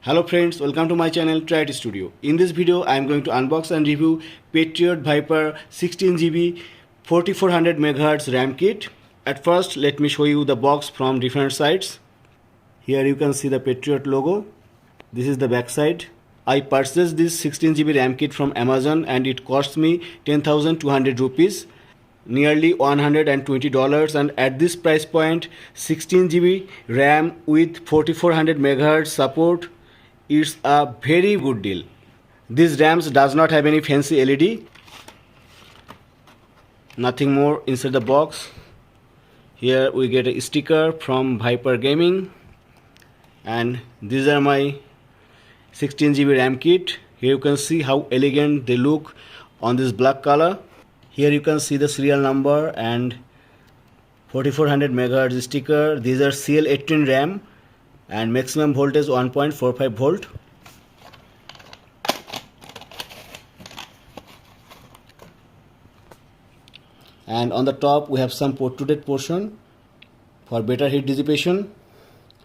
Hello friends, welcome to my channel Patriot Studio. In this video, I am going to unbox and review Patriot Viper 16GB 4400 MHz RAM kit. At first, let me show you the box from different sides. Here you can see the Patriot logo. This is the back side. I purchased this 16GB RAM kit from Amazon and it cost me 10,200 rupees, nearly $120, and at this price point 16GB RAM with 4400 MHz support, it's a very good deal. This RAMs does not have any fancy LED, nothing more inside the box. Here we get a sticker from Viper Gaming, and these are my 16GB RAM kit. Here you can see how elegant they look on this black color. Here you can see the serial number and 4400 MHz sticker. These are CL18 RAM and maximum voltage 1.45 volt. And on the top we have some protrude portion for better heat dissipation.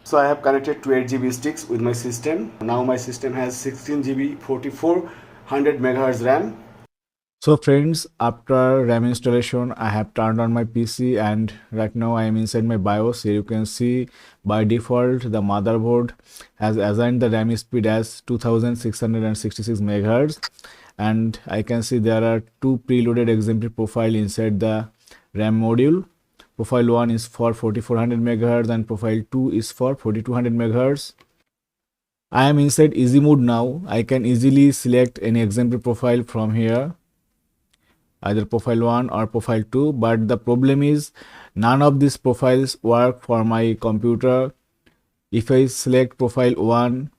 So I have connected two 8GB sticks with my system. Now my system has 16GB 4400 MHz RAM. So friends, after RAM installation, I have turned on my PC and right now I am inside my BIOS. Here you can see by default the motherboard has assigned the RAM speed as 2666 MHz, and I can see there are two preloaded XMP profile inside the RAM module. Profile 1 is for 4400 MHz and profile 2 is for 4200 MHz. I am inside easy mode now. I can easily select any XMP profile from here, either profile 1 or profile 2, but the problem is none of these profiles work for my computer. If I select profile 1,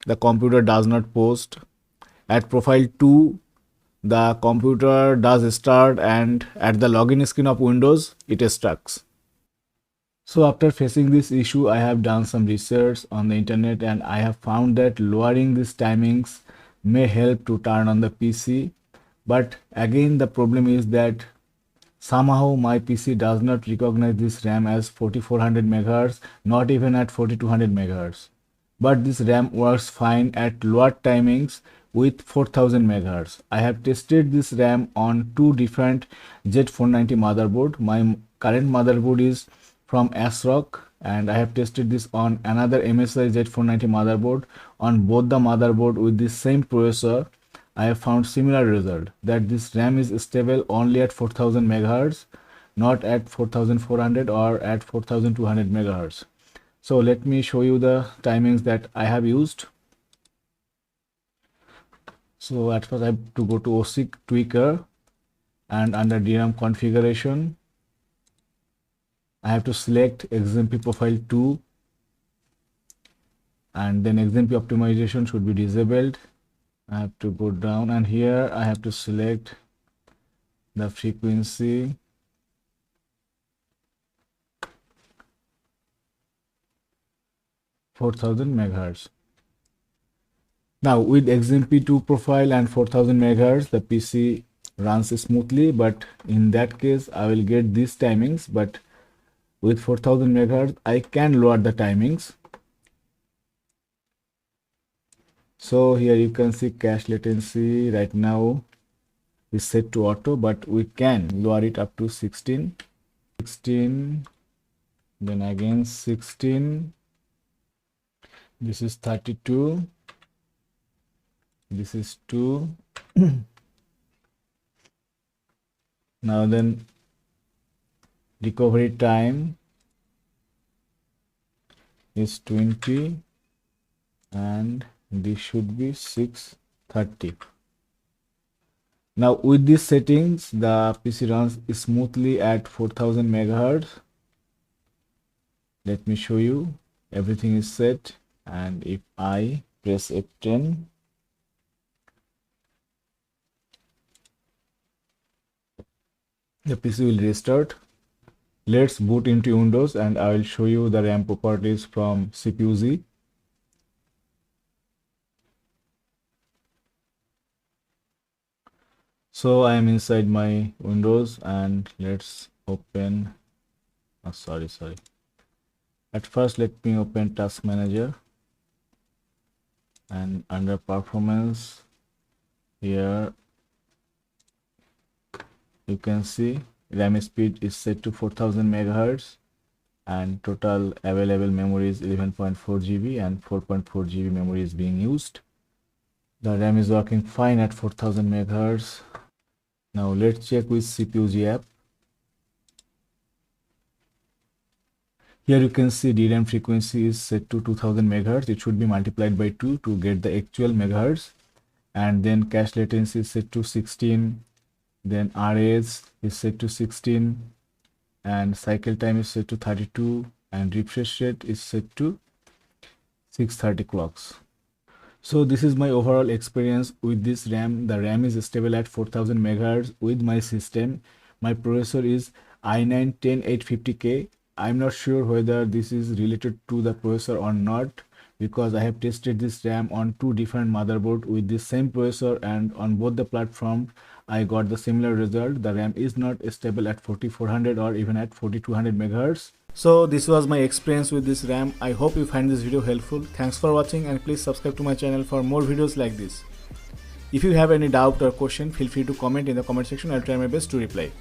the computer does not post. At profile 2, the computer does start, and at the login screen of Windows it is stuck. So after facing this issue, I have done some research on the internet and I have found that lowering these timings may help to turn on the PC. But again, the problem is that somehow my PC does not recognize this RAM as 4400 MHz, not even at 4200 MHz. But this RAM works fine at lower timings with 4000 MHz. I have tested this RAM on two different Z490 motherboard. My current motherboard is from Asrock and I have tested this on another MSI Z490 motherboard. On both the motherboard with the same processor, I have found similar result, that this RAM is stable only at 4000 MHz, not at 4400 or at 4200 MHz. So let me show you the timings that I have used. So at first I have to go to OSIC tweaker and under DRAM configuration, I have to select XMP profile 2 and then XMP optimization should be disabled. I have to go down and here I have to select the frequency, (4000 MHz). Now with XMP2 profile and 4000 MHz, the PC runs smoothly, but in that case I will get these timings, but with 4000 MHz I can lower the timings. So here you can see cache latency right now is set to auto, but we can lower it up to 16, then again 16, this is 32, this is 2. Now then recovery time is 20 and this should be 630. Now with these settings the PC runs smoothly at 4000 MHz. Let me show you. Everything is set, and if I press F10, the PC will restart. Let's boot into Windows and I will show you the RAM properties from CPU-Z. So I am inside my Windows and let's open, sorry. At first let me open Task Manager. And under performance, here you can see RAM speed is set to 4000 megahertz and total available memory is 11.4 GB and 4.4 GB memory is being used. The RAM is working fine at 4000 megahertz. Now let's check with CPU app. Here you can see DRAM frequency is set to 2000 megahertz. It should be multiplied by 2 to get the actual megahertz. And then cache latency is set to 16. Then RAS is set to 16. And cycle time is set to 32. And refresh rate is set to 630 clocks. So this is my overall experience with this RAM. The RAM is stable at 4000 megahertz with my system. My processor is i9-10850K. I'm not sure whether this is related to the processor or not, because I have tested this RAM on two different motherboards with the same processor, and on both the platforms I got the similar result. The RAM is not stable at 4400 or even at 4200 megahertz. So this was my experience with this RAM. I hope you find this video helpful. Thanks for watching, and please subscribe to my channel for more videos like this. If you have any doubt or question, feel free to comment in the comment section. I'll try my best to reply.